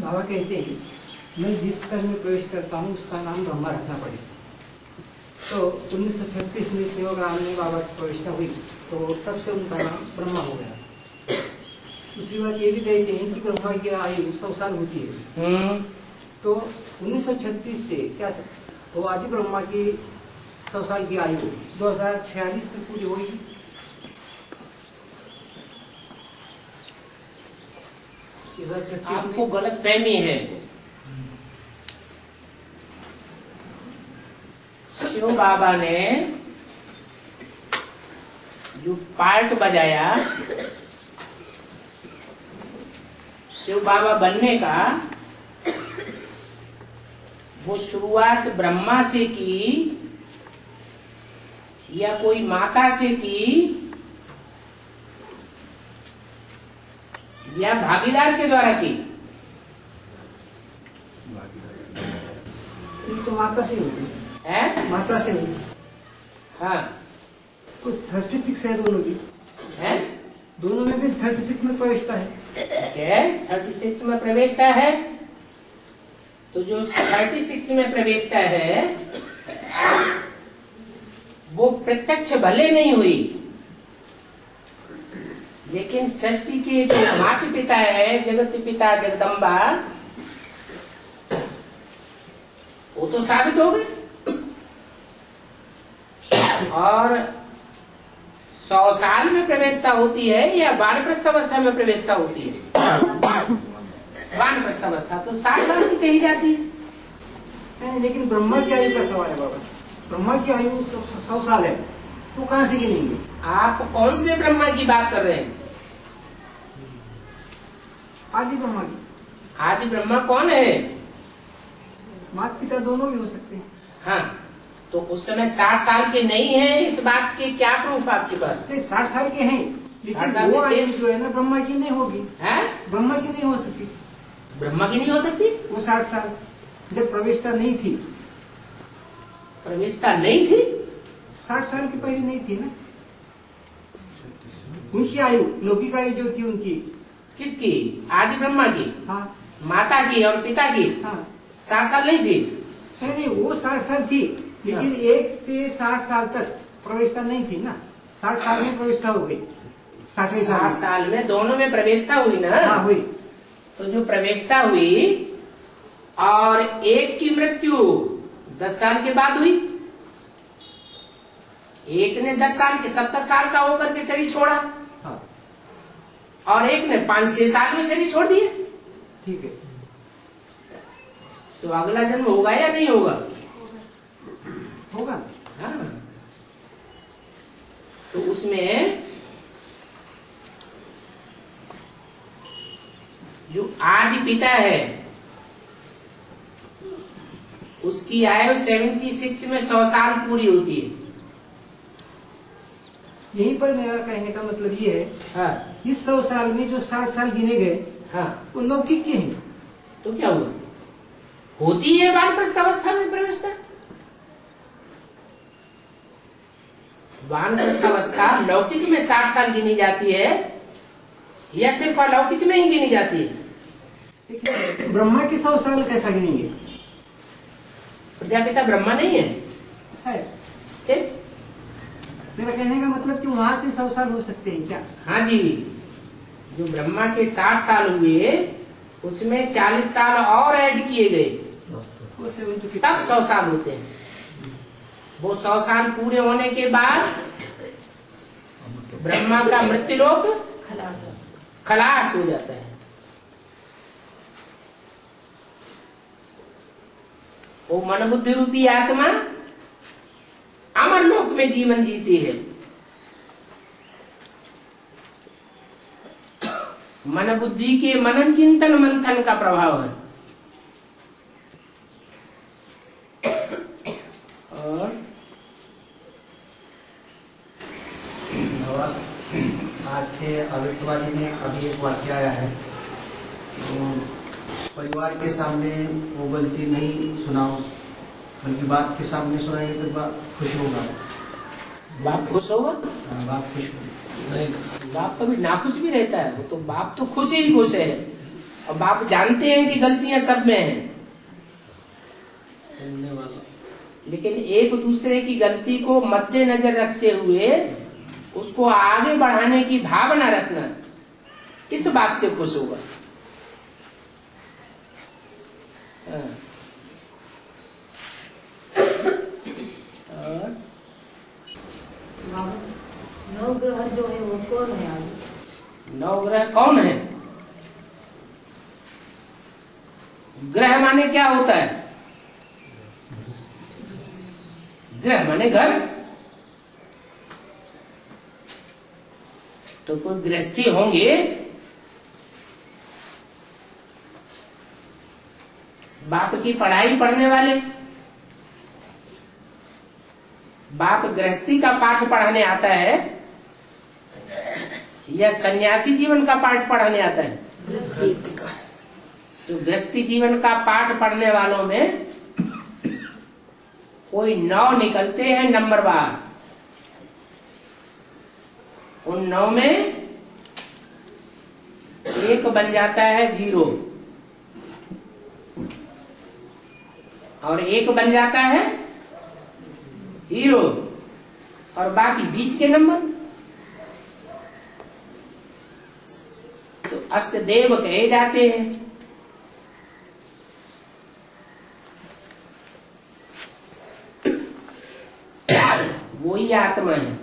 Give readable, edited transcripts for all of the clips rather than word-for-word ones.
बाबा कहते हैं मैं जिस स्तर में प्रवेश करता हूँ उसका नाम ब्रह्मा रखना पड़े। तो 1936 में सेवाग्राम में बाबा की प्रवेशता हुई तो तब से उनका नाम ब्रह्मा हो गया। दूसरी बात ये भी कहते हैं कि ब्रह्मा की आयु 100 साल होती है। तो 1936 से क्या वो आदि ब्रह्मा की 100 साल की आयु 2046 में पूरी होगी। आपको गलत फहमी है। शिव बाबा ने जो पार्ट बजाया शिव बाबा बनने का, वो शुरुआत ब्रह्मा से की या कोई माता से की या भागीदार के द्वारा की? तो माता से हुई है, माता से हुई। हाँ, कुछ 36 है दोनों भी, है दोनों में भी 36 में प्रवेशता है। क्या 36 में प्रवेशता है? तो जो 36 में प्रवेशता है वो प्रत्यक्ष भले नहीं हुई, लेकिन सृष्टि के जो माता पिता है, जगत पिता जगदम्बा, वो तो साबित हो गए। और 100 साल में प्रवेशता होती है या वानप्रस्थ अवस्था में प्रवेशता होती है? वानप्रस्थ अवस्था तो 60 साल की कही जाती है। नहीं, लेकिन ब्रह्मा की आयु का सवाल है बाबा। ब्रह्मा की आयु 100 साल है तो कहाँ से गिनेंगे? आप कौन से ब्रह्मा की बात कर रहे हैं? आदि ब्रह्मा की। आदि ब्रह्मा कौन है? माता पिता दोनों भी हो सकते हैं। हाँ, तो उस समय 60 साल के नहीं है, इस बात के क्या प्रूफ आपके पास? 60 साल के हैं, लेकिन वो आयु जो है ना ब्रह्मा की नहीं होगी। है, ब्रह्मा की नहीं हो सकती। ब्रह्मा की नहीं हो सकती। वो 60 साल जब प्रवेशता नहीं थी, प्रवेशता नहीं थी, 60 साल की पहले नहीं थी ना। उनकी आयु, लौकिक आयु जो थी उनकी। किसकी? आदि ब्रह्मा की। हाँ, माता की और पिता की। हाँ, 60 साल नहीं थी। नहीं, वो 60 साल थी, लेकिन 1 से 60 साल तक प्रवेशता नहीं थी ना। 60 साल में प्रवेशता हो गई। 60 साल में दोनों में प्रवेशता हुई ना। हाँ, हुई। तो जो प्रवेशता हुई और एक की मृत्यु 10 साल के बाद हुई, एक ने 10 साल के 70 साल का होकर के शरीर छोड़ा। हाँ, और एक ने 5-6 साल में शरीर छोड़ दिया। ठीक है। तो अगला जन्म होगा या नहीं होगा? होगा। हाँ, तो उसमें जो आदि पिता है उसकी आयु 76 में 100 साल पूरी होती है। यहीं पर मेरा कहने का मतलब ये है, हाँ, इस 100 साल में जो 60 साल गिने गए, हाँ, वो लौकिक के हैं। तो क्या हुआ? होती है वानप्रस्थ अवस्था में प्रवेशता। वानप्रस्थ अवस्था लौकिक में 60 साल गिनी जाती है या सिर्फ अलौकिक में ही गिनी जाती है? ब्रह्मा के 100 साल कैसा गिनेंगे? प्रजापिता ब्रह्मा नहीं है, है। ठीक? मेरा कहने का मतलब कि वहां से 100 साल हो सकते हैं क्या? हाँ जी, जो ब्रह्मा के 60 साल हुए उसमें 40 साल और ऐड किए गए, वो 76 तब 100 साल होते हैं। वो 100 साल पूरे होने के बाद ब्रह्मा का मृत्युलोक खलास हो जाता है। वो मन बुद्धि रूपी आत्मा अमर लोक में जीवन जीती है। मन बुद्धि के मनन चिंतन मंथन का प्रभाव है। और आज के अवितवाणी में अभी एक वाक्य आया है, तो परिवार के सामने वो गलती नहीं सुनाओ, बल्कि बाप के सामने सुनाएंगे तो बाप खुश होगा। बाप खुश होगा? बाप खुश होगा। बाप कभी नाखुश भी रहता है? वो तो बाप तो खुश ही खुश है। और बाप जानते हैं कि गलतियां सब में हैं, सुनने वाला। लेकिन एक दूसरे की गलती को मद्देनजर रखते हुए उसको आगे बढ़ाने की भावना रखना, इस बात से खुश होगा। और नवग्रह जो है वो कौन है आगे? नवग्रह कौन है? ग्रह माने क्या होता है? ग्रह माने घर। तो कोई गृहस्थी होंगे, बाप की पढ़ाई पढ़ने वाले, बाप गृहस्थी का पाठ पढ़ाने आता है या सन्यासी जीवन का पाठ पढ़ाने आता है? गृहस्थी का। तो गृहस्थी जीवन का पाठ पढ़ने वालों में कोई 9 निकलते हैं नंबरवार। उन 9 में एक बन जाता है 0 और एक बन जाता है हीरो, और बाकी बीच के नंबर तो अष्टदेव कहे जाते हैं। वही आत्मा है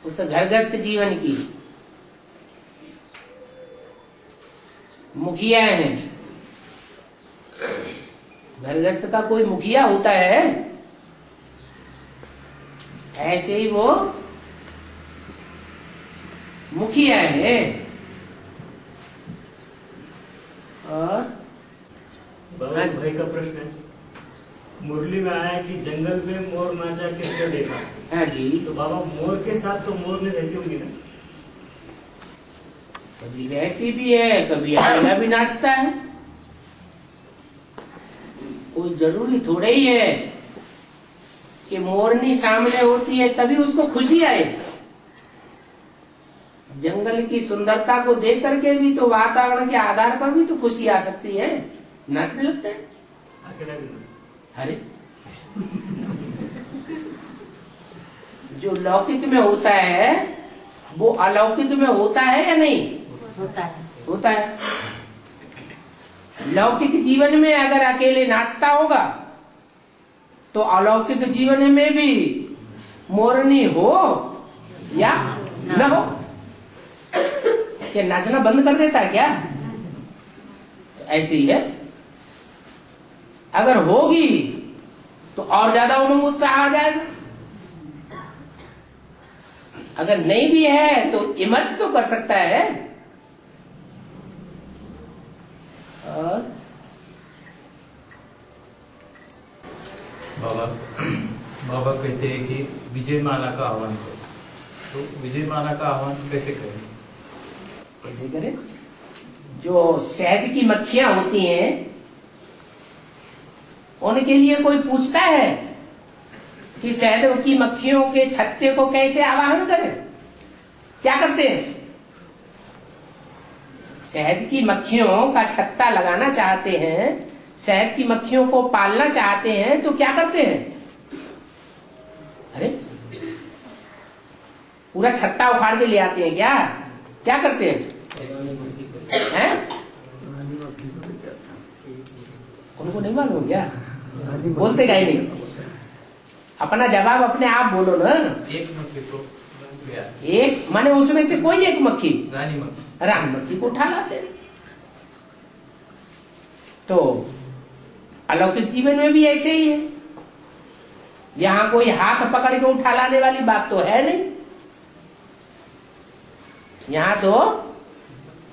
उस घरग्रस्त जीवन की। मुखिया है, घरग्रस्त का कोई मुखिया होता है, ऐसे ही वो मुखिया है। और बाबा भाई का प्रश्न है, मुरली में आया कि जंगल में मोर नाचा किसने देखा? हाँ जी, तो बाबा मोर के साथ तो मोर ने रहती होंगी ना? कभी रहती भी है, कभी अकेला भी नाचता है। कोई जरूरी थोड़े ही है कि मोरनी सामने होती है तभी उसको खुशी आए। जंगल की सुंदरता को देख करके भी तो वातावरण के आधार पर भी तो खुशी आ सकती है, नाचने लगते हैं। अकेला भी नहीं। अरे जो लौकिक में होता है वो अलौकिक में होता है या नहीं? होता है। होता है। लौकिक जीवन में अगर अकेले नाचता होगा तो अलौकिक जीवन में भी मोरनी हो या न हो, क्या नाचना बंद कर देता है क्या? तो ऐसे ही है। अगर होगी तो और ज्यादा उमंग उत्साह आ जाएगा, अगर नहीं भी है तो इमर्ज तो कर सकता है। और बाबा कहते हैं कि विजय माला का आह्वान करो, तो विजय माला का आह्वान कैसे करें? कैसे करें? जो शहद की मक्खियां होती हैं उनके लिए कोई पूछता है कि शहद की मक्खियों के छत्ते को कैसे आवाहन करें? क्या करते हैं? शहद की मक्खियों का छत्ता लगाना चाहते हैं, शहद की मक्खियों को पालना चाहते हैं, तो क्या करते हैं? अरे पूरा छत्ता उखाड़ के ले आते हैं क्या? क्या करते हैं? उनको नहीं मालूम क्या? बोलते गए नहीं, अपना जवाब अपने आप बोलो ना। एक मक्खी को एक माने उसमें से कोई एक मक्खी, रानी मक्खी को उठा लाते हैं। तो अलौकिक जीवन में भी ऐसे ही है, यहां कोई हाथ पकड़ के उठा लाने वाली बात तो है नहीं। यहां तो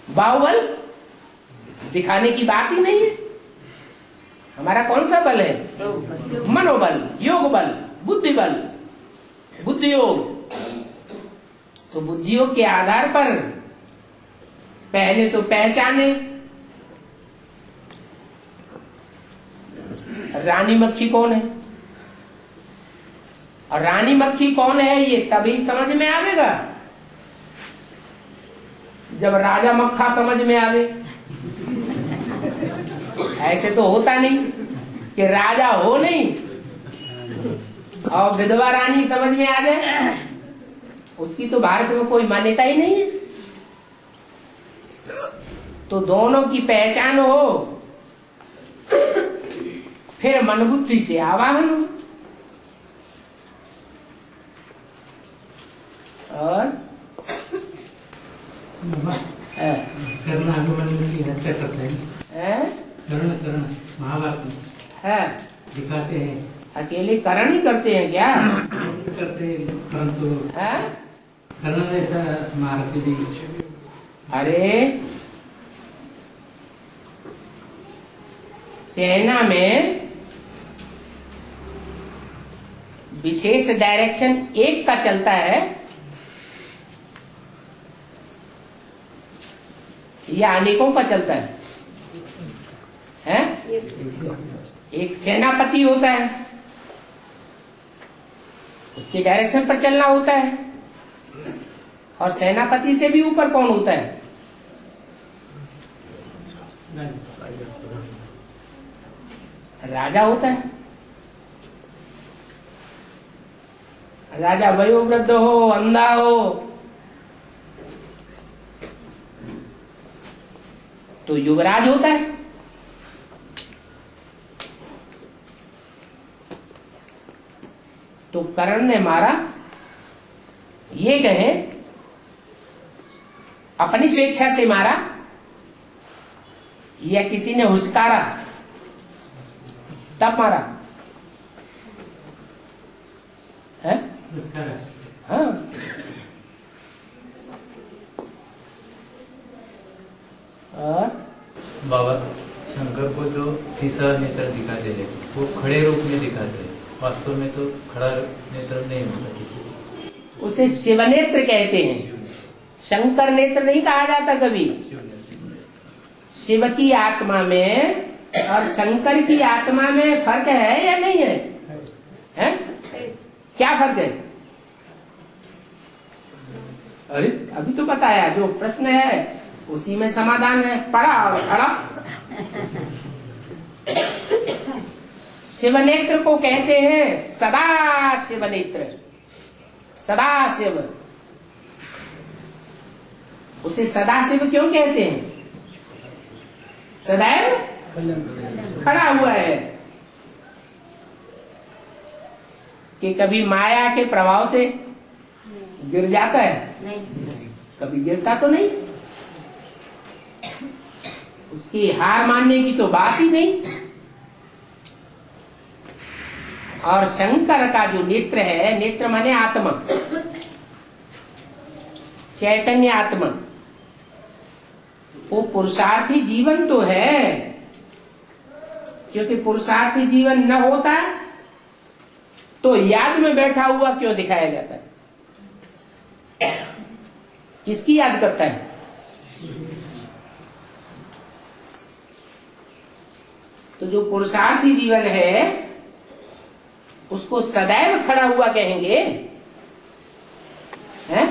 बाहुबल दिखाने की बात ही नहीं है। हमारा कौन सा बल है? मनोबल, योग बल, बुद्धि बल, बुद्धि योग। तो बुद्धि योग के आधार पर पहले तो पहचाने रानी मक्खी कौन है, और रानी मक्खी कौन है ये तभी समझ में आवेगा जब राजा मक्खा समझ में आवे। ऐसे तो होता नहीं कि राजा हो नहीं और विधवा रानी समझ में आ जाए, उसकी तो भारत में कोई मान्यता ही नहीं है। तो दोनों की पहचान हो, फिर मन बुद्धि से आवाहन हो। और कर्ण अभिमन्यु की हत्या करते हैं। कर्ण महाभारत में है दिखाते हैं। अकेले कर्ण ही करते हैं क्या? करते हैं, परंतु है? कर्ण जैसा महारथी भी। अरे सेना में विशेष डायरेक्शन एक का चलता है या अनेकों का चलता है? एक सेनापति होता है, उसके डायरेक्शन पर चलना होता है। और सेनापति से भी ऊपर कौन होता है? राजा होता है। राजा वयोवृद्ध हो, अंधा हो, तो युवराज होता है। तो कर्ण ने मारा, ये कहे अपनी स्वेच्छा से मारा या किसी ने हुस्कारा तब मारा है? हाँ। और बाबा शंकर को जो तीसरा नेत्र दिखाते हैं वो खड़े रूप में दिखाते हैं, वास्तव में तो खड़ा नेत्र नहीं होता किसी को। उसे शिव नेत्र कहते हैं, शंकर नेत्र नहीं कहा जाता कभी। शिव की आत्मा में और शंकर की आत्मा में फर्क है या नहीं है? हैं? क्या फर्क है? अरे अभी तो बताया, जो प्रश्न है उसी में समाधान है। पढ़ा और खड़ा। शिव नेत्र को कहते हैं सदा शिव नेत्र, सदा शिव। उसे सदाशिव क्यों कहते हैं? सदैव खड़ा हुआ है कि कभी माया के प्रभाव से गिर जाता है? नहीं। कभी गिरता तो नहीं। उसकी हार मानने की तो बात ही नहीं। और शंकर का जो नेत्र है, नेत्र माने आत्मा, चैतन्य आत्मा, वो पुरुषार्थी जीवन तो है। क्योंकि पुरुषार्थी जीवन न होता तो याद में बैठा हुआ क्यों दिखाया जाता है? किसकी याद करता है? तो जो पुरुषार्थी जीवन है उसको सदैव खड़ा हुआ कहेंगे, हैं?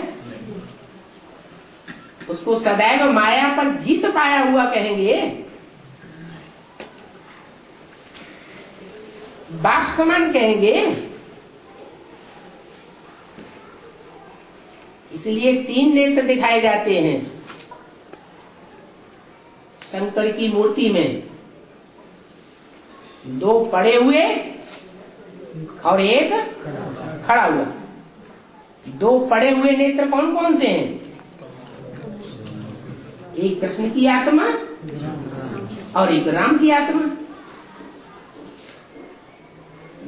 उसको सदैव माया पर जीत पाया हुआ कहेंगे, बाप समान कहेंगे। इसलिए 3 नेत्र दिखाए जाते हैं शंकर की मूर्ति में, 2 पड़े हुए और 1 खड़ा हुआ। 2 पड़े हुए नेत्र कौन कौन से हैं? एक कृष्ण की आत्मा और एक राम की आत्मा।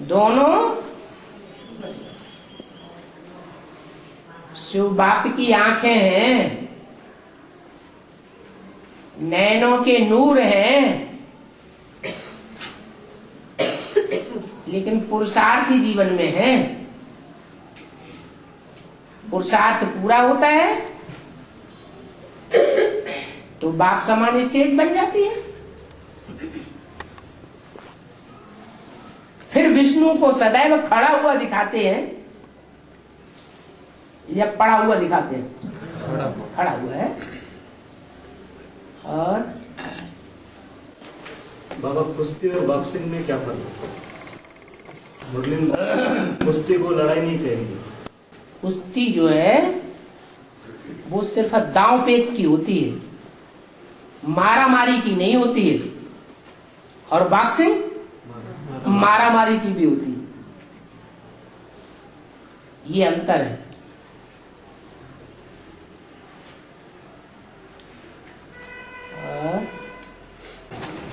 दोनों शिव बाप की आंखें हैं, नैनों के नूर हैं, लेकिन पुरुषार्थी जीवन में है। पुरुषार्थ पूरा होता है तो बाप समान स्टेज बन जाती है। फिर विष्णु को सदैव खड़ा हुआ दिखाते हैं या पड़ा हुआ दिखाते हैं? खड़ा हुआ है। और बाबा कुश्ती और बॉक्सिंग में क्या फर्क है? मुरली में कुश्ती को लड़ाई नहीं कहेंगे। कुश्ती जो है वो सिर्फ दांव पेच की होती है, मारा मारी की नहीं होती है। और बॉक्सिंग मारा मारी की भी होती है। ये अंतर है।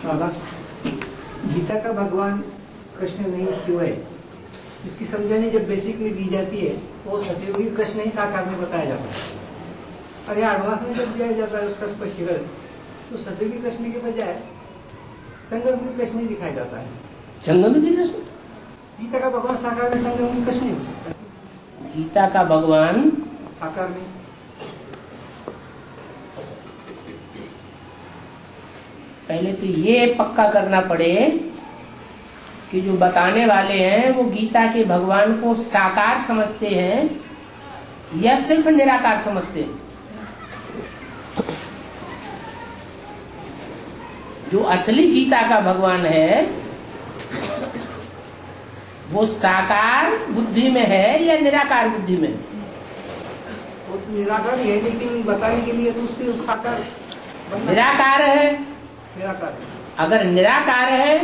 बाबा, गीता का भगवान कृष्ण नहीं शिव है, इसकी समझानी जब बेसिक में दी जाती है वो सतयुगी कृष्ण ही साकार में बताया जाता है। और यहाँ एडवांस में जब दिया जाता है उसका स्पष्टीकरण, तो सतयुगी कृष्ण के बजाय संगमयुगी कृष्ण ही दिखाया जाता है। संगमयुगी कृष्ण? गीता का भगवान साकार में संगमयुगी कृष्ण ही हो सकता है। गीता का भगवान साकार में पहले तो ये पक्का करना पड़े कि जो बताने वाले हैं वो गीता के भगवान को साकार समझते हैं या सिर्फ निराकार समझते हैं। जो असली गीता का भगवान है वो साकार बुद्धि में है या निराकार बुद्धि में? वो तो निराकार ही है, लेकिन बताने के लिए तो उसके साकार निराकार है। निराकार अगर निराकार है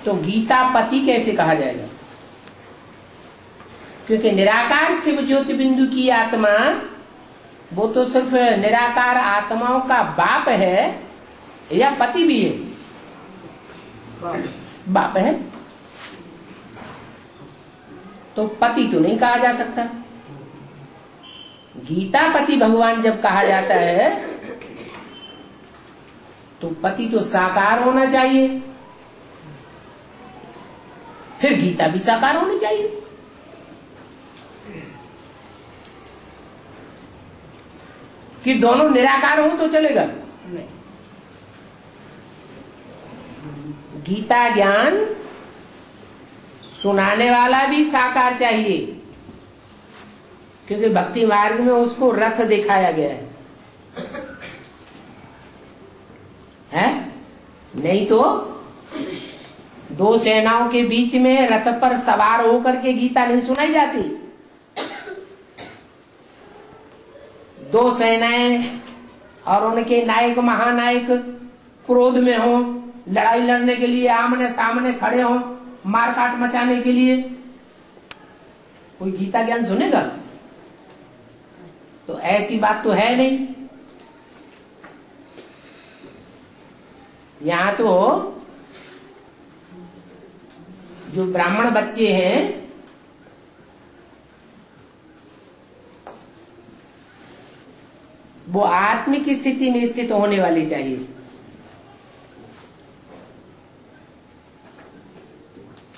तो गीता पति कैसे कहा जाएगा? क्योंकि निराकार शिव ज्योति बिंदु की आत्मा वो तो सिर्फ निराकार आत्माओं का बाप है या पति भी है? बाप है। तो पति तो नहीं कहा जा सकता। गीता पति भगवान जब कहा जाता है तो पति तो साकार होना चाहिए, फिर गीता भी साकार होनी चाहिए। कि दोनों निराकार हो तो चलेगा? नहीं। गीता ज्ञान सुनाने वाला भी साकार चाहिए, क्योंकि भक्ति मार्ग में उसको रथ दिखाया गया है? नहीं तो दो सेनाओं के बीच में रथ पर सवार होकर के गीता नहीं सुनाई जाती। दो सेनाएं और उनके नायक महानायक क्रोध में हो, लड़ाई लड़ने के लिए आमने सामने खड़े हो, मारकाट मचाने के लिए, कोई गीता ज्ञान सुनेगा? तो ऐसी बात तो है नहीं। यहाँ तो जो ब्राह्मण बच्चे हैं वो आत्मिक स्थिति में स्थित होने वाली चाहिए।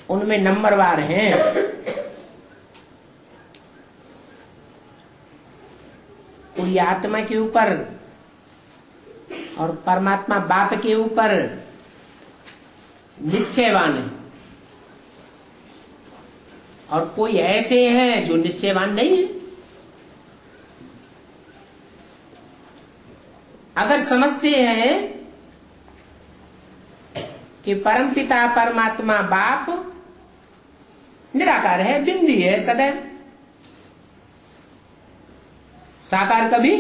उनमें नंबरवार हैं। पूरी आत्मा के ऊपर और परमात्मा बाप के ऊपर निश्चयवान है, और कोई ऐसे हैं जो निश्चयवान नहीं है। अगर समझते हैं कि परमपिता परमात्मा बाप निराकार है, बिंदी है, सदैव साकार कभी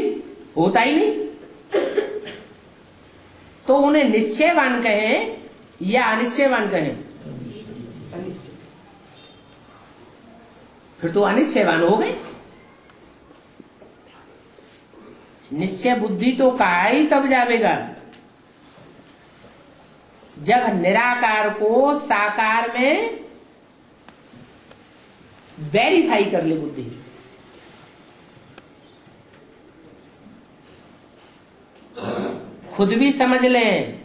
होता ही नहीं, तो उन्हें निश्चयवान कहें या अनिश्चयवान कहें? फिर तो अनिश्चयवान हो गए। निश्चय बुद्धि तो कहा ही तब जावेगा जब निराकार को साकार में वेरीफाई कर ले बुद्धि। खुद भी समझ लें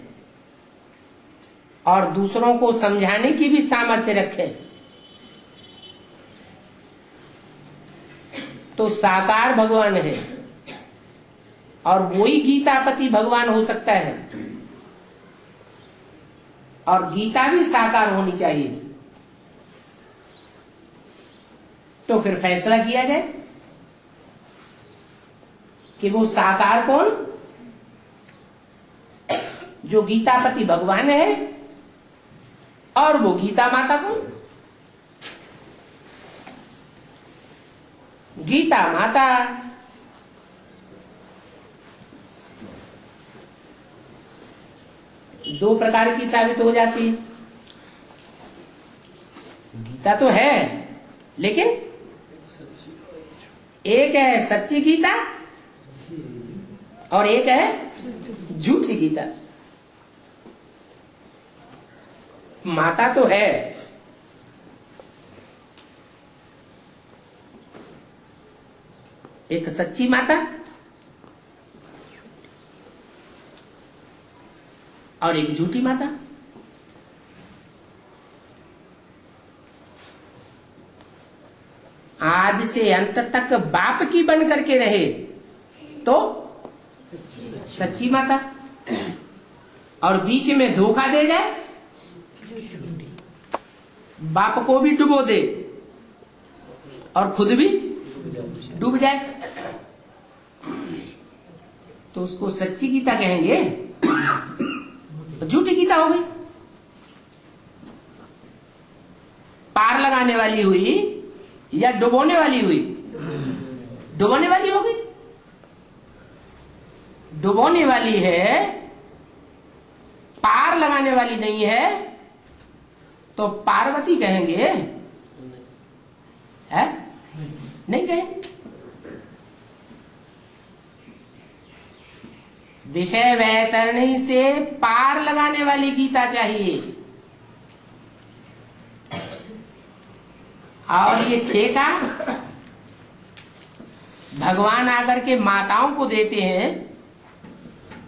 और दूसरों को समझाने की भी सामर्थ्य रखें, तो साकार भगवान है और वही गीतापति भगवान हो सकता है। और गीता भी साकार होनी चाहिए, तो फिर फैसला किया जाए। कि वो साकार कौन? जो गीतापति भगवान है, और वो गीता माता कौन? गीता माता दो प्रकार की साबित हो जाती है। गीता तो है, लेकिन एक है सच्ची गीता और एक है झूठी गीता। माता तो है, एक सच्ची माता और एक झूठी माता। आदि से अंत तक बाप की बन करके रहे तो सच्ची माता, और बीच में धोखा दे जाए, बाप को भी डुबो दे और खुद भी डूब जाए, तो उसको सच्ची गीता कहेंगे, झूठी गीता हो गई। पार लगाने वाली हुई या डुबोने वाली हुई? डुबोने वाली हो गई। डुबोने वाली है, पार लगाने वाली नहीं है, तो पार्वती कहेंगे? है? नहीं कहेंगे। विषय वैतरणी से पार लगाने वाली गीता चाहिए, और ये ठेका भगवान आकर के माताओं को देते हैं,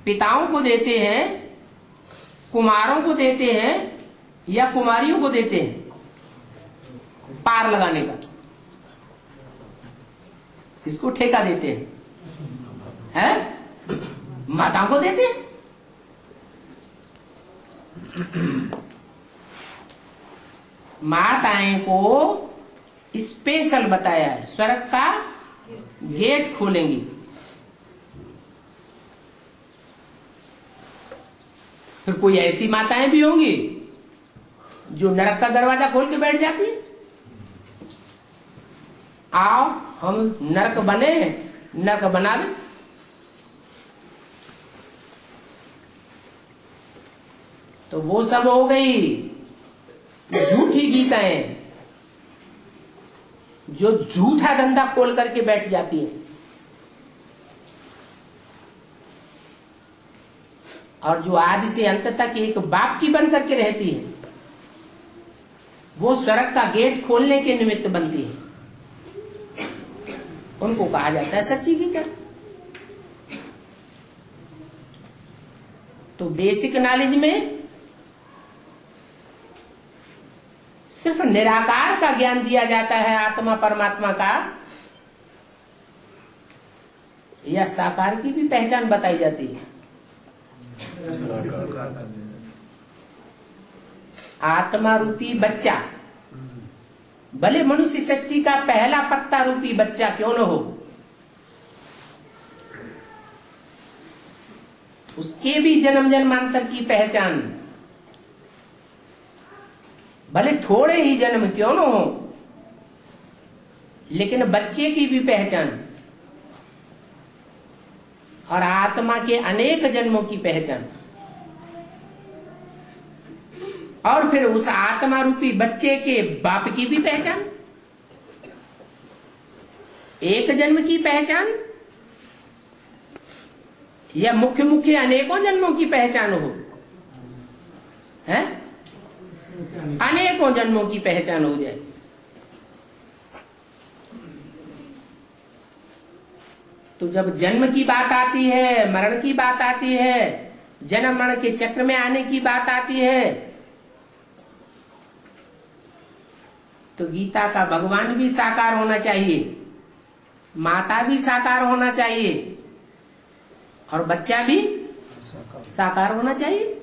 पिताओं को देते हैं, कुमारों को देते हैं या कुमारियों को देते हैं पार लगाने का। किसको ठेका देते हैं? माताओं को देते हैं। माताएं को स्पेशल बताया है, स्वर्ग का गेट खोलेंगी। फिर कोई ऐसी माताएं भी होंगी जो नरक का दरवाजा खोल के बैठ जाती है। आओ हम नरक बने, नरक बना दे। तो वो सब हो गई झूठी गीताएं, जो झूठा धंधा खोल करके बैठ जाती है। और जो आदि से अंत तक एक बाप की बन करके रहती है, वो स्वर्ग का गेट खोलने के निमित्त बनती है। उनको कहा जाता है सच्ची गीता। तो बेसिक नॉलेज में सिर्फ निराकार का ज्ञान दिया जाता है, आत्मा परमात्मा का, या साकार की भी पहचान बताई जाती है। आत्मा रूपी बच्चा, भले मनुष्य सृष्टि का पहला पत्ता रूपी बच्चा क्यों न हो, उसके भी जन्म जन्मांतर की पहचान, भले थोड़े ही जन्म क्यों न हो, लेकिन बच्चे की भी पहचान, और आत्मा के अनेक जन्मों की पहचान, और फिर उस आत्मा रूपी बच्चे के बाप की भी पहचान, एक जन्म की पहचान या मुख्य मुख्य अनेकों जन्मों की पहचान हो, है? अनेकों जन्मों की पहचान हो जाए। तो जब जन्म की बात आती है, मरण की बात आती है, जन्म मरण के चक्र में आने की बात आती है, तो गीता का भगवान भी साकार होना चाहिए, माता भी साकार होना चाहिए, और बच्चा भी साकार होना चाहिए।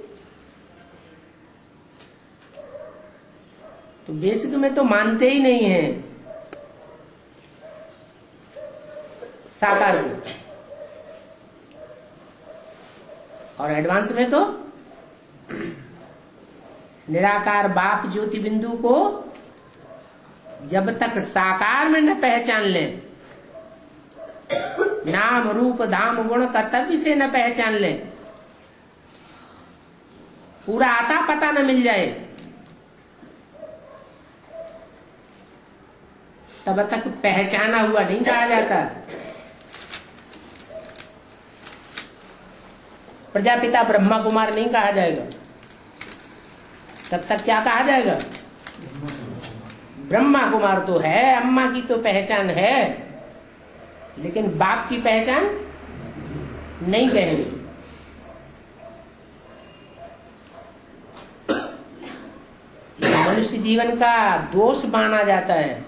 तो बेसिक में तो मानते ही नहीं है साकार को। और एडवांस में तो निराकार बाप ज्योति बिंदु को जब तक साकार में न पहचान ले, नाम रूप धाम गुण कर्तव्य से न पहचान ले, पूरा आता पता न मिल जाए, तब तक पहचाना हुआ नहीं कहा जाता। प्रजापिता ब्रह्मा कुमार नहीं कहा जाएगा, तब तक क्या कहा जाएगा? ब्रह्मा कुमार तो है, अम्मा की तो पहचान है, लेकिन बाप की पहचान नहीं कहेंगे। मनुष्य जीवन का दोष माना जाता है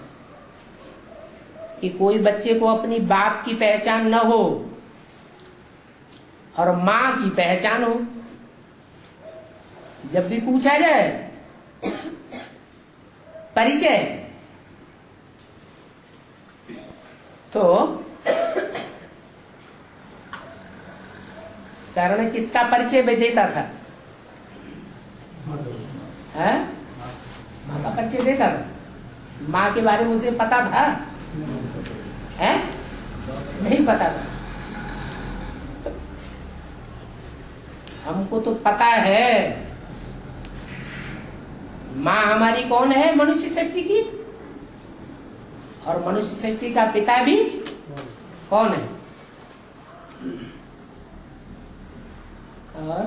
कि कोई बच्चे को अपनी बाप की पहचान न हो और माँ की पहचान हो। जब भी पूछा जाए परिचय, तो कारण किसका परिचय भी देता था? है? माँ का परिचय देता था। माँ के बारे में उसे पता था? है? नहीं पता था। हमको तो पता है माँ हमारी कौन है, मनुष्य शक्ति की, और मनुष्य शक्ति का पिता भी कौन है। और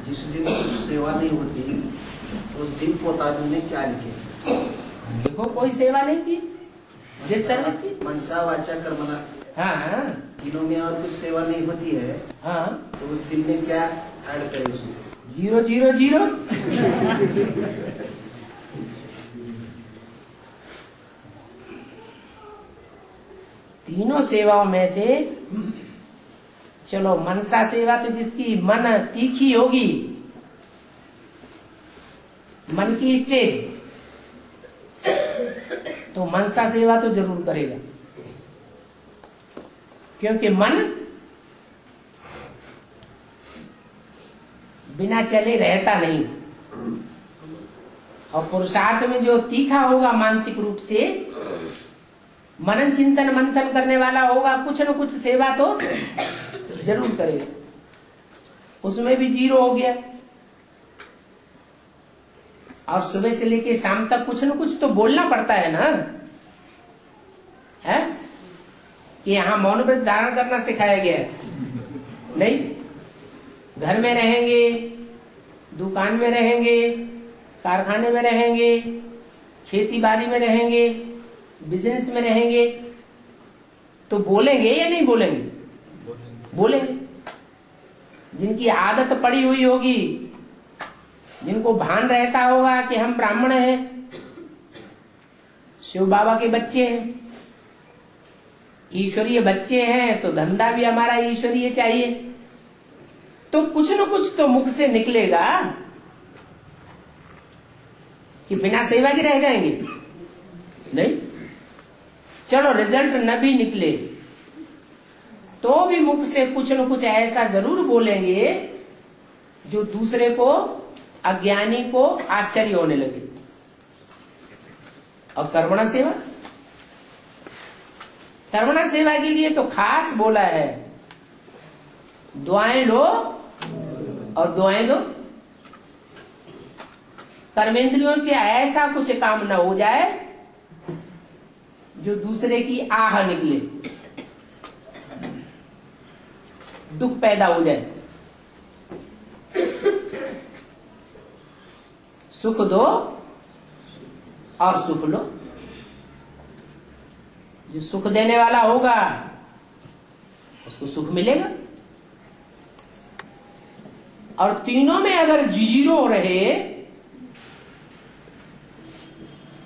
जिस दिन कुछ सेवा नहीं होती उस दिन पोताजी ने क्या लिखे? देखो, कोई सेवा नहीं की, जिस सर्विस की मनसा वाचा कर्मणा, हाँ तीनों में और कुछ सेवा नहीं होती है, हाँ, तो उस दिन में क्या ऐड करें उसमें? 000। तीनों सेवाओं में से चलो मनसा सेवा तो जिसकी मन तीखी होगी, मन की स्टेज, तो मनसा सेवा तो जरूर करेगा, क्योंकि मन बिना चले रहता नहीं। और पुरुषार्थ में जो तीखा होगा मानसिक रूप से, मनन चिंतन मंथन करने वाला होगा, कुछ न कुछ सेवा तो जरूर करेगा। उसमें भी 0 हो गया। और सुबह से लेके शाम तक कुछ न कुछ तो बोलना पड़ता है ना, है कि यहाँ मौन व्रत धारण करना सिखाया गया है? नहीं। घर में रहेंगे, दुकान में रहेंगे, कारखाने में रहेंगे, खेती बाड़ी में रहेंगे, बिजनेस में रहेंगे, तो बोलेंगे या नहीं बोलेंगे? बोलेंगे। जिनकी आदत पड़ी हुई होगी, जिनको भान रहता होगा कि हम ब्राह्मण हैं, शिव बाबा के बच्चे हैं, ईश्वरीय बच्चे हैं, तो धंधा भी हमारा ईश्वरीय चाहिए, तो कुछ न कुछ तो मुख से निकलेगा कि बिना सेवा के रह जाएंगे? नहीं। चलो रिजल्ट न भी निकले तो भी मुख से कुछ न कुछ ऐसा जरूर बोलेंगे जो दूसरे को, अज्ञानी को आश्चर्य होने लगे। और कर्मणा सेवा, कर्मणा सेवा के लिए तो खास बोला है, दुआएं लो और दुआएं दो। कर्मेंद्रियों से ऐसा कुछ काम न हो जाए जो दूसरे की आह निकले, दुख पैदा हो जाए। सुख दो और सुख लो। जो सुख देने वाला होगा उसको सुख मिलेगा। और तीनों में अगर 0 रहे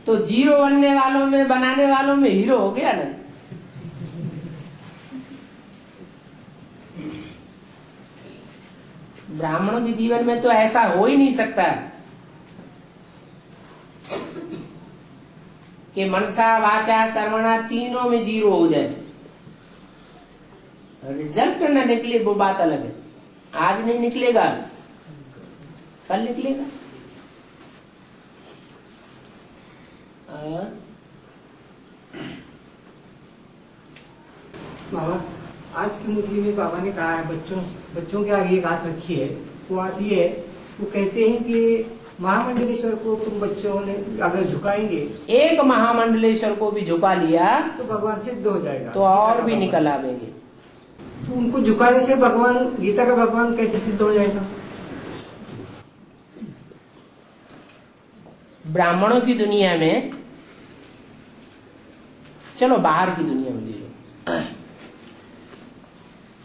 तो 0 बनने वालों में, बनाने वालों में हीरो हो गया ना। ब्राह्मणों के जीवन में तो ऐसा हो ही नहीं सकता कि मनसा वाचा कर्मणा तीनों में 0 हो जाए। रिजल्ट न निकले वो बात अलग है। आज नहीं निकलेगा, कल निकलेगा। बाबा, आज की मुरली में बाबा ने कहा है, बच्चों के आगे एक आस रखी है। वो आस ये है, वो कहते हैं कि महामंडलेश्वर को तुम बच्चों ने अगर झुकाएंगे, एक महामंडलेश्वर को भी झुका लिया तो भगवान सिद्ध हो जाएगा, तो और भी निकल आवेंगे। तो उनको झुकाने से भगवान, गीता का भगवान कैसे सिद्ध हो जाएगा? ब्राह्मणों की दुनिया में, चलो बाहर की दुनिया में ले लो,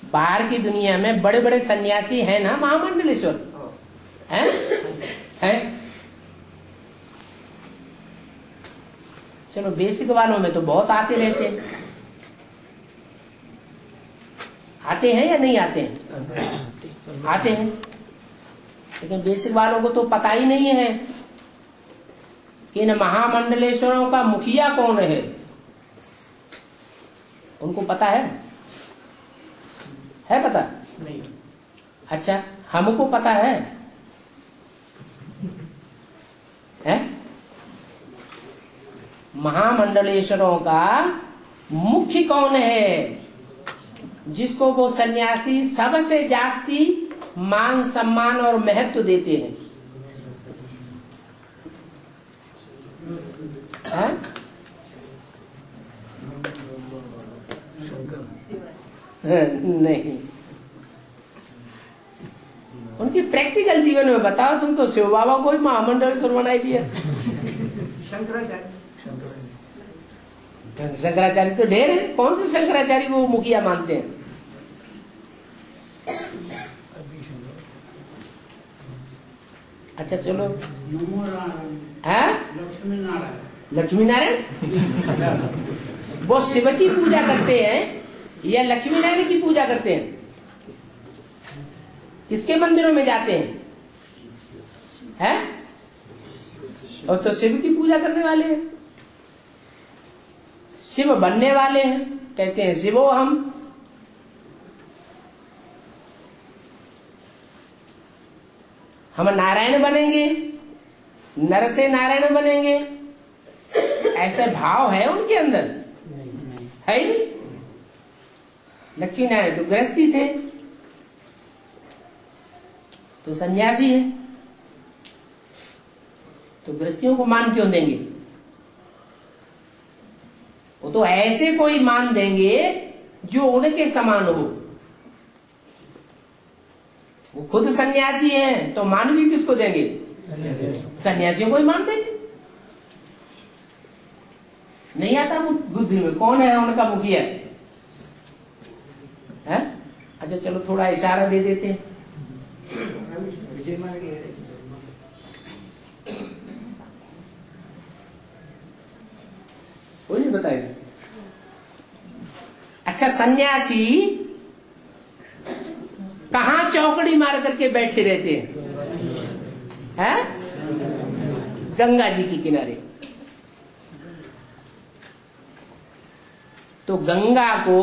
बाहर की दुनिया में बड़े बड़े सन्यासी हैं ना महामंडलेश्वर, हैं? चलो बेसिक वालों में तो बहुत आते रहते हैं। आते हैं या नहीं आते हैं? आते हैं। लेकिन बेसिक वालों को तो पता ही नहीं है कि इन महामंडलेश्वरों का मुखिया कौन है। उनको पता है पता? नहीं। अच्छा, हमको पता है? महामंडलेश्वरों का मुख्य कौन है, जिसको वो सन्यासी सबसे जास्ती मान सम्मान और महत्व देते हैं? नहीं, उनकी प्रैक्टिकल जीवन में बताओ। तुम तो शिव बाबा को ही महामंडलेश्वर बनाई दिया। शंकराचार्य तो ढेर है, कौन से शंकराचार्य को मुखिया मानते हैं? अच्छा चलो, लक्ष्मी नारायण वो शिव की पूजा करते हैं या लक्ष्मी नारायण की पूजा करते हैं? किसके मंदिरों में जाते हैं? और तो शिव की पूजा करने वाले हैं, शिव बनने वाले हैं, कहते हैं शिवो हम नारायण बनेंगे, नर से नारायण बनेंगे, ऐसा भाव है उनके अंदर? है ही नहीं। लक्ष्मी नारायण तो गृहस्थी थे, तो सन्यासी है, तो गृहस्थियों को मान क्यों देंगे? वो तो ऐसे कोई मान देंगे जो उनके समान हो। वो खुद सन्यासी हैं तो मान भी किसको देंगे? सन्यासियों को ही मान देंगे। नहीं आता वो बुद्धि में कौन है उनका मुखिया है? अच्छा चलो थोड़ा इशारा दे देते हैं। कोई नहीं बताएगा। अच्छा, सन्यासी कहाँ चौकड़ी मार करके बैठे रहते हैं? गंगा जी के किनारे। तो गंगा को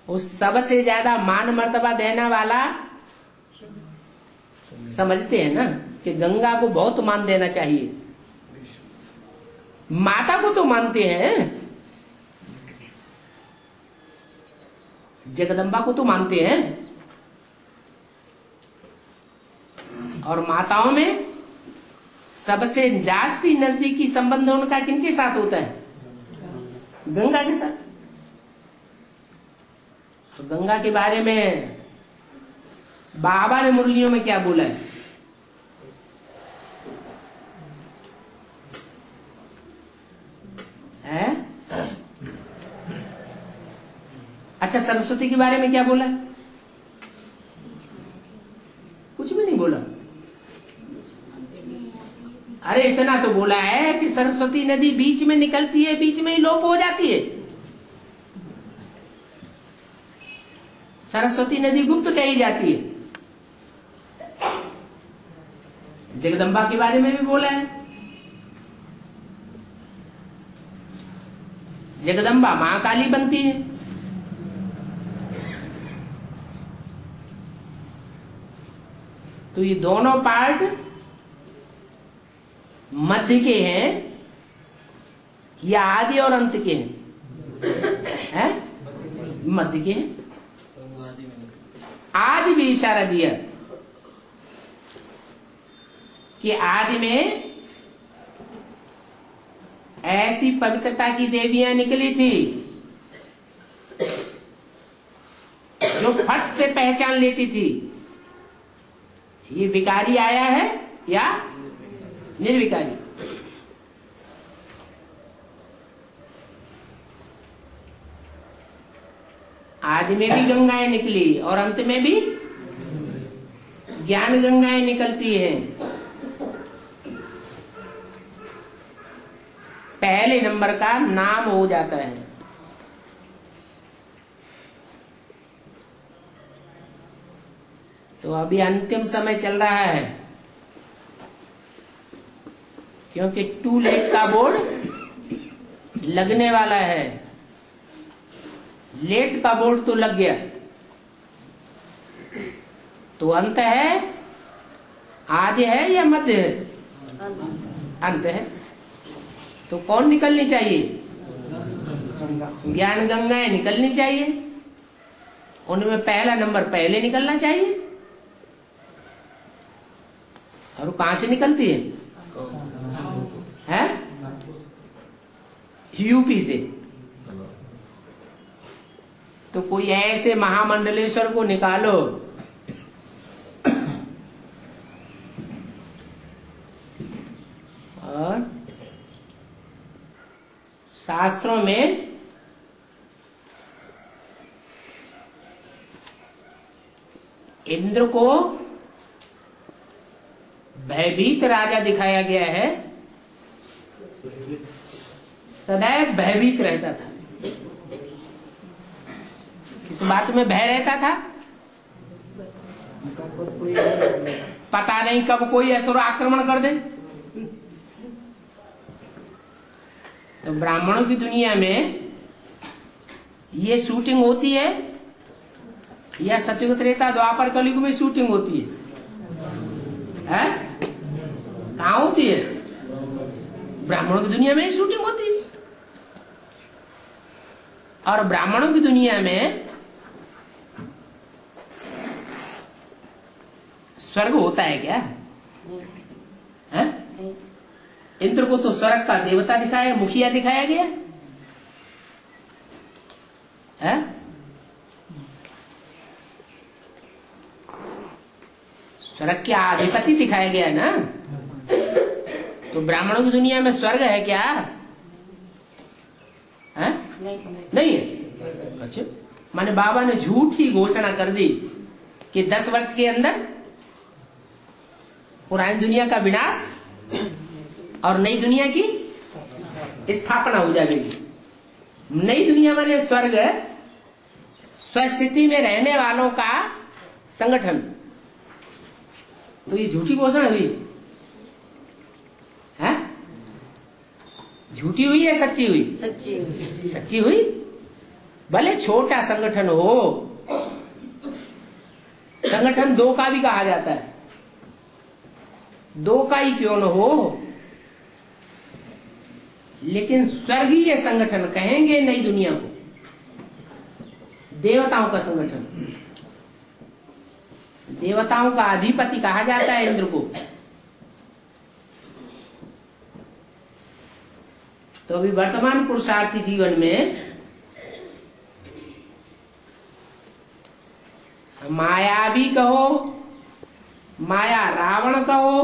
वो सबसे ज्यादा मान मर्तबा देने वाला समझते हैं ना, कि गंगा को बहुत मान देना चाहिए। माता को तो मानते हैं, जगदम्बा को तो मानते हैं। और माताओं में सबसे जास्ती नजदीकी संबंध उनका किनके साथ होता है? गंगा के साथ। तो गंगा के बारे में बाबा ने मुरलियों में क्या बोला है? अच्छा, सरस्वती के बारे में क्या बोला है? कुछ भी नहीं बोला। अरे इतना तो बोला है कि सरस्वती नदी बीच में निकलती है, बीच में ही लोप हो जाती है। सरस्वती नदी गुप्त कही जाती है। जगदम्बा के बारे में भी बोला है। जगदम्बा महाकाली बनती है। तो ये दोनों पार्ट मध्य के हैं या आदि और अंत के हैं? मध्य के हैं। आदि भी इशारा दिया कि आदि में ऐसी पवित्रता की देवियां निकली थी जो फट से पहचान लेती थी ये विकारी आया है या निर्विकारी। आदि में भी गंगाएं निकली और अंत में भी ज्ञान गंगाएं निकलती हैं। पहले नंबर का नाम हो जाता है। तो अभी अंतिम समय चल रहा है क्योंकि टू लेट का बोर्ड लगने वाला है। लेट का बोर्ड तो लग गया, तो अंत है, आदि है या मध्य है? अंत है। तो कौन निकलनी चाहिए? ज्ञान गंगाएं निकलनी चाहिए। उनमें पहला नंबर पहले निकलना चाहिए। और वो कहां से निकलती है? यूपी से। तो कोई ऐसे महामंडलेश्वर को निकालो और शास्त्रों में इंद्र को भयभीत राजा दिखाया गया है। सदैव भयभीत रहता था। किस बात में भय रहता था? पता नहीं कब कोई असुर आक्रमण कर दे। तो ब्राह्मणों की दुनिया में ये शूटिंग होती है या सतयुग त्रेता द्वापर कलयुग में शूटिंग होती है? कहाँ होती है? ब्राह्मणों की दुनिया में ही शूटिंग होती है। और ब्राह्मणों की दुनिया में स्वर्ग होता है क्या? है? इंद्र को तो स्वर्ग का देवता दिखाया, मुखिया दिखाया गया है? स्वर्ग के अधिपति दिखाया गया ना। तो ब्राह्मणों की दुनिया में स्वर्ग है क्या? है? नहीं है। अच्छा, माने बाबा ने झूठी घोषणा कर दी कि 10 वर्ष के अंदर पुरानी दुनिया का विनाश और नई दुनिया की स्थापना हो जाएगी। नई दुनिया माने स्वर्ग, स्वस्थिति में रहने वालों का संगठन। तो ये झूठी घोषणा हुई है? झूठी हुई या सच्ची हुई? सच्ची। सच्ची हुई। भले छोटा संगठन हो, संगठन 2 का भी कहा जाता है, 2 का ही क्यों न हो, लेकिन स्वर्गीय संगठन कहेंगे नई दुनिया को, देवताओं का संगठन। देवताओं का अधिपति कहा जाता है इंद्र को। तो अभी वर्तमान पुरुषार्थी जीवन में माया भी कहो, माया रावण कहो,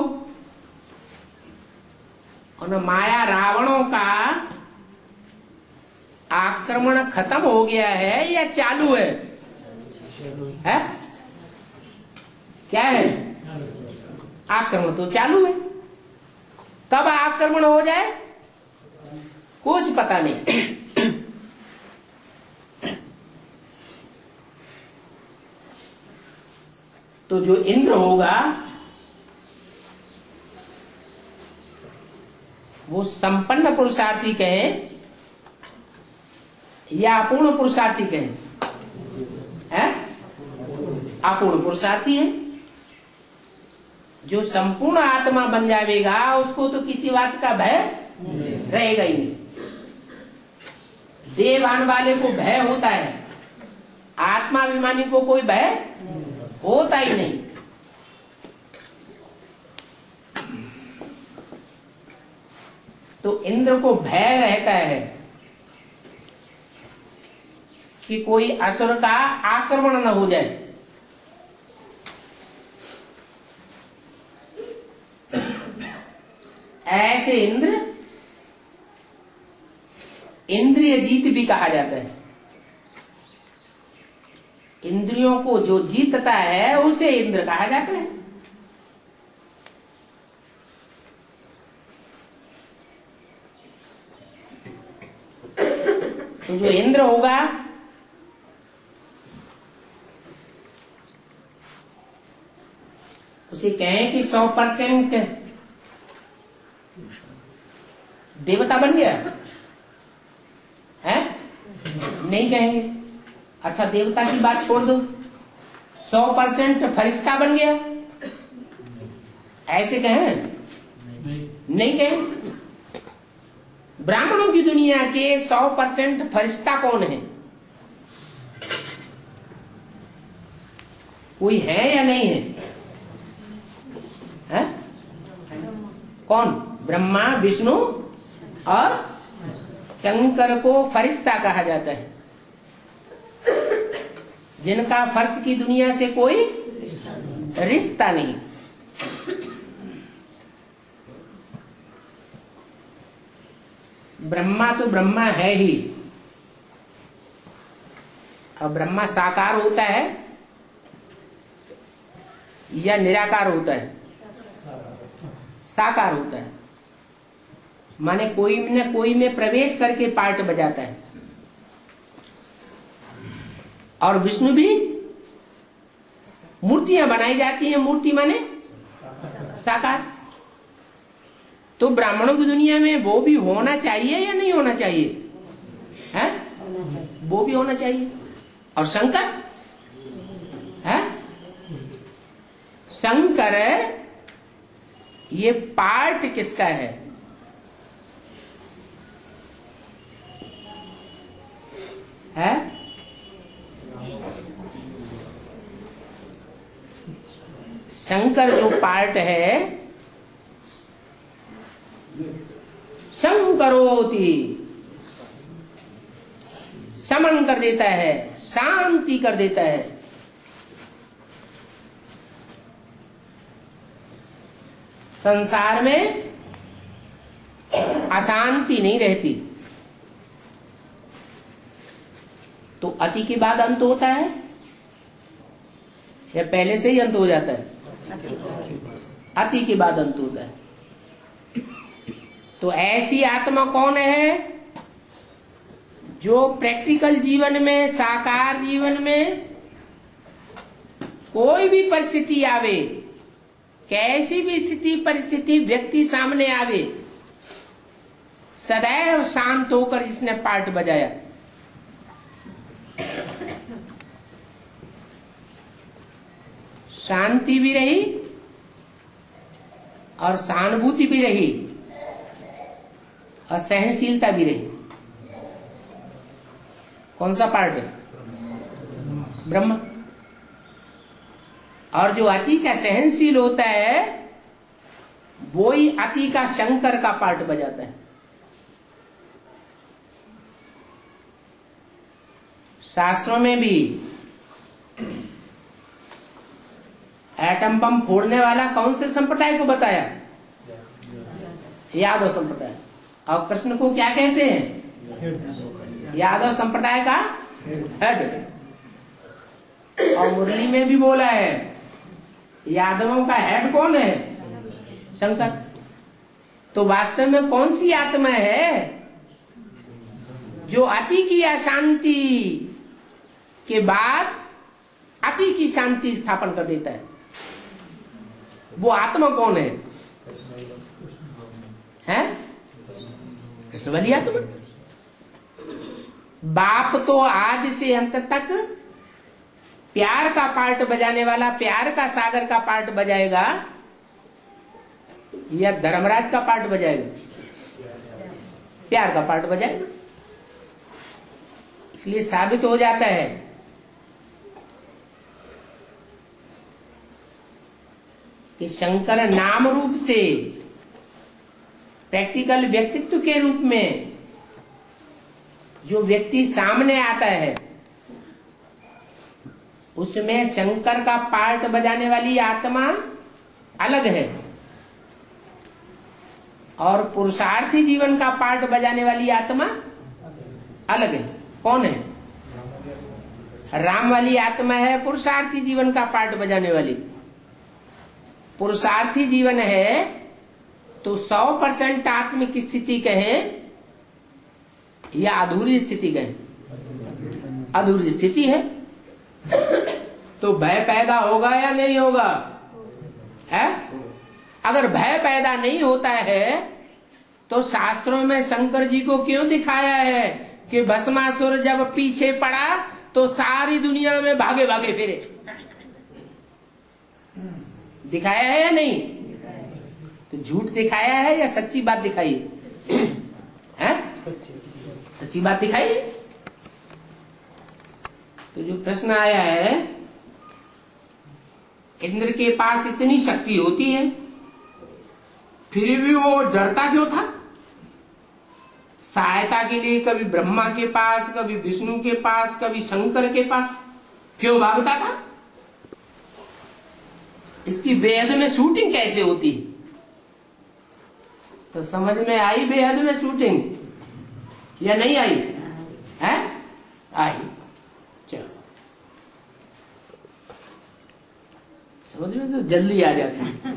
और माया रावणों का आक्रमण खत्म हो गया है या चालू है? है? क्या है? आक्रमण तो चालू है। कब आक्रमण हो जाए कुछ पता नहीं। तो जो इंद्र होगा वो संपन्न पुरुषार्थी कहें या अपूर्ण पुरुषार्थी कहें? है? अपूर्ण पुरुषार्थी है। जो संपूर्ण आत्मा बन जाएगा उसको तो किसी बात का भय रहेगा ही नहीं। देवान वाले को भय होता है, आत्माभिमानी को कोई भय होता ही नहीं। तो इंद्र को भय रहता है कि कोई असुर का आक्रमण न हो जाए। ऐसे इंद्र इंद्रिय जीत भी कहा जाता है। इंद्रियों को जो जीतता है उसे इंद्र कहा जाता है। तो जो इंद्र होगा उसे कहें कि 100% देवता बन गया है, नहीं कहेंगे। अच्छा देवता की बात छोड़ दो, 100% फरिश्ता बन गया, ऐसे कहें? नहीं कहें। ब्राह्मणों की दुनिया के 100% फरिश्ता कौन है? कोई है या नहीं है? है? कौन? ब्रह्मा, विष्णु और शंकर को फरिश्ता कहा जाता है, जिनका फर्श की दुनिया से कोई रिश्ता नहीं। ब्रह्मा तो ब्रह्मा है ही। अब ब्रह्मा साकार होता है या निराकार होता है? साकार होता है, माने कोई न कोई में प्रवेश करके पार्ट बजाता है। और विष्णु भी मूर्तियां बनाई जाती हैं, मूर्ति माने साकार। तो ब्राह्मणों की दुनिया में वो भी होना चाहिए या नहीं होना चाहिए? है? वो भी होना चाहिए। और शंकर है? शंकर ये पार्ट किसका है? है? शंकर जो पार्ट है, शंकरोति समन कर देता है, शांति कर देता है। संसार में अशांति नहीं रहती। तो अति के बाद अंत होता है या पहले से ही अंत हो जाता है? अति के बाद अंत होता है। तो ऐसी आत्मा कौन है जो प्रैक्टिकल जीवन में, साकार जीवन में कोई भी परिस्थिति आवे, कैसी भी स्थिति परिस्थिति व्यक्ति सामने आवे, सदैव शांत होकर जिसने पार्ट बजाया। शांति भी रही और सहानुभूति भी रही और सहनशीलता भी रही। कौन सा पार्ट है? ब्रह्म। और जो अति का सहनशील होता है वो ही अति का शंकर का पार्ट बजाता है। शास्त्रों में भी एटम बम फोड़ने वाला कौन से संप्रदाय को बताया? यादव संप्रदाय। और कृष्ण को क्या कहते हैं? यादव संप्रदाय का हेड। और मुरली में भी बोला है यादवों का हेड कौन है? शंकर। तो वास्तव में कौन सी आत्मा है जो अति की अशांति के बाद अति की शांति स्थापन कर देता है? वो आत्मा कौन है? हैं? कृष्ण वाली आत्मा। बाप तो आदि से अंत तक प्यार का पार्ट बजाने वाला, प्यार का सागर का पार्ट बजाएगा, या धर्मराज का पार्ट बजाएगा? प्यार का पार्ट बजाएगा। इसलिए साबित हो जाता है कि शंकर नाम रूप से प्रैक्टिकल व्यक्तित्व के रूप में जो व्यक्ति सामने आता है उसमें शंकर का पार्ट बजाने वाली आत्मा अलग है और पुरुषार्थी जीवन का पार्ट बजाने वाली आत्मा अलग है। कौन है? राम वाली आत्मा है पुरुषार्थी जीवन का पार्ट बजाने वाली। पुरुषार्थी जीवन है तो 100% आत्मिक स्थिति कहे या अधूरी स्थिति कहे? अधूरी स्थिति है। तो भय पैदा होगा या नहीं होगा? है? अगर भय पैदा नहीं होता है तो शास्त्रों में शंकर जी को क्यों दिखाया है कि भस्मासुर जब पीछे पड़ा तो सारी दुनिया में भागे भागे फिरे? दिखाया है या नहीं? तो झूठ दिखाया है या सच्ची बात दिखाई है? सच्ची बात दिखाई। तो जो प्रश्न आया है, इंद्र के पास इतनी शक्ति होती है फिर भी वो डरता क्यों था? सहायता के लिए कभी ब्रह्मा के पास, कभी विष्णु के पास, कभी शंकर के पास क्यों भागता था? इसकी बेहद में शूटिंग कैसे होती? तो समझ में आई बेहद में शूटिंग या नहीं आई? है? आई। चलो समझ में तो जल्दी आ जाती है।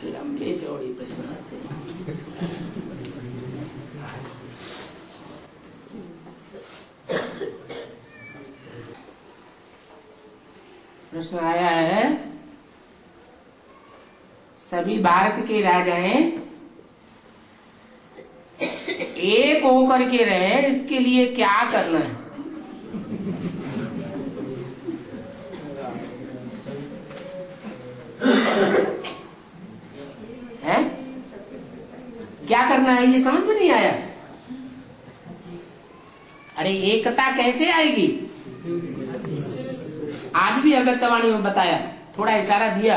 लंबे चौड़ी प्रश्न आते हैं। प्रश्न आया है, सभी भारत के राजाएं एक होकर के रहे, इसके लिए क्या करना है? हैं? क्या करना है ये समझ में नहीं आया। अरे एकता कैसे आएगी? आज भी अव्यक्तवाणी में बताया, थोड़ा इशारा दिया।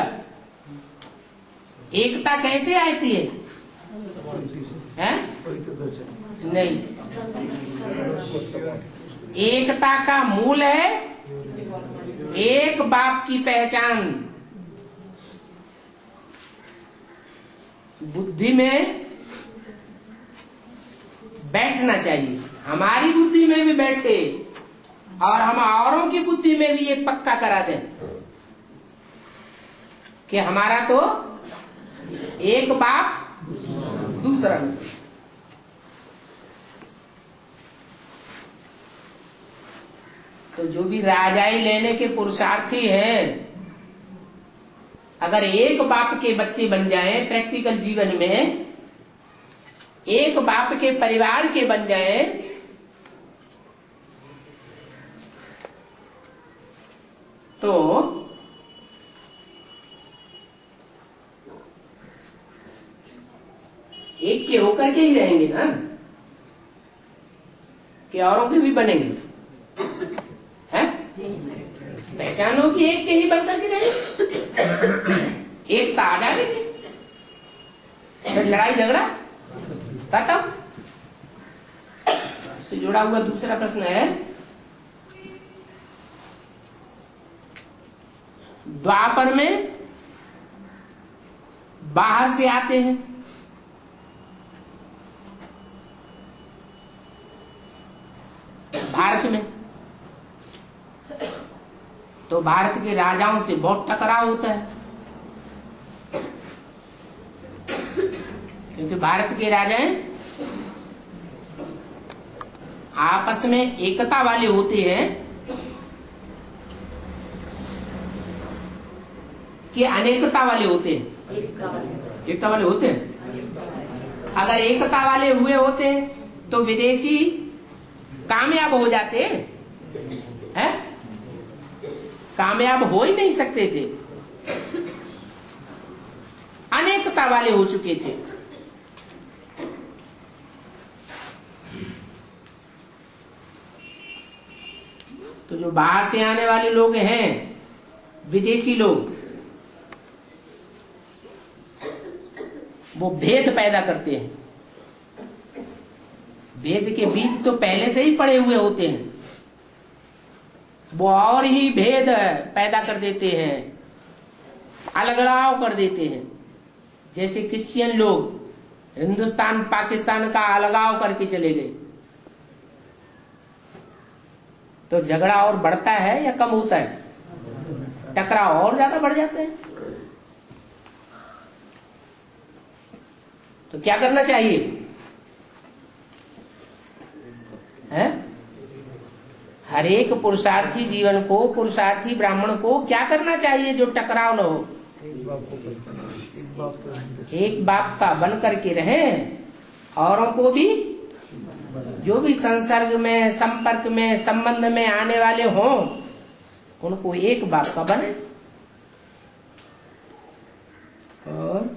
एकता कैसे आती है? नहीं, एकता का मूल है एक बाप की पहचान। बुद्धि में बैठना चाहिए, हमारी बुद्धि में भी बैठे और हम औरों की बुद्धि में भी एक पक्का करा दें कि हमारा तो एक बाप दूसरा नहीं। तो जो भी राजाई लेने के पुरुषार्थी हैं, अगर एक बाप के बच्चे बन जाएं, प्रैक्टिकल जीवन में एक बाप के परिवार के बन जाएं, तो एक के होकर के ही रहेंगे ना, कि औरों के भी बनेंगे। हैं? पहचानो कि एक के ही बनकर के रहेंगे, एकता आ जाएगी, फिर लड़ाई झगड़ा खत्म। से जुड़ा हुआ दूसरा प्रश्न है, द्वापर में बाहर से आते हैं, भारत में तो भारत के राजाओं से बहुत टकराव होता है, क्योंकि भारत के राजाएं आपस में एकता वाले होते हैं कि अनेकता वाले होते हैं? एकता वाले होते हैं। अगर एकता वाले हुए होते तो विदेशी कामयाब हो जाते हैं, कामयाब हो ही नहीं सकते थे, अनेकता वाले हो चुके थे। तो जो बाहर से आने वाले लोग हैं, विदेशी लोग, वो भेद पैदा करते हैं। भेद के बीज तो पहले से ही पड़े हुए होते हैं, वो और ही भेद पैदा कर देते हैं, अलगाव कर देते हैं। जैसे क्रिश्चियन लोग हिंदुस्तान पाकिस्तान का अलगाव करके चले गए, तो झगड़ा और बढ़ता है या कम होता है? टकराव और ज्यादा बढ़ जाते हैं। तो क्या करना चाहिए है? हर एक पुरुषार्थी जीवन को, पुरुषार्थी ब्राह्मण को क्या करना चाहिए जो टकराव न हो? एक बाप का बन करके रहे, औरों को भी, जो भी संसर्ग में, संपर्क में, संबंध में आने वाले हों, उनको एक बाप का बने। और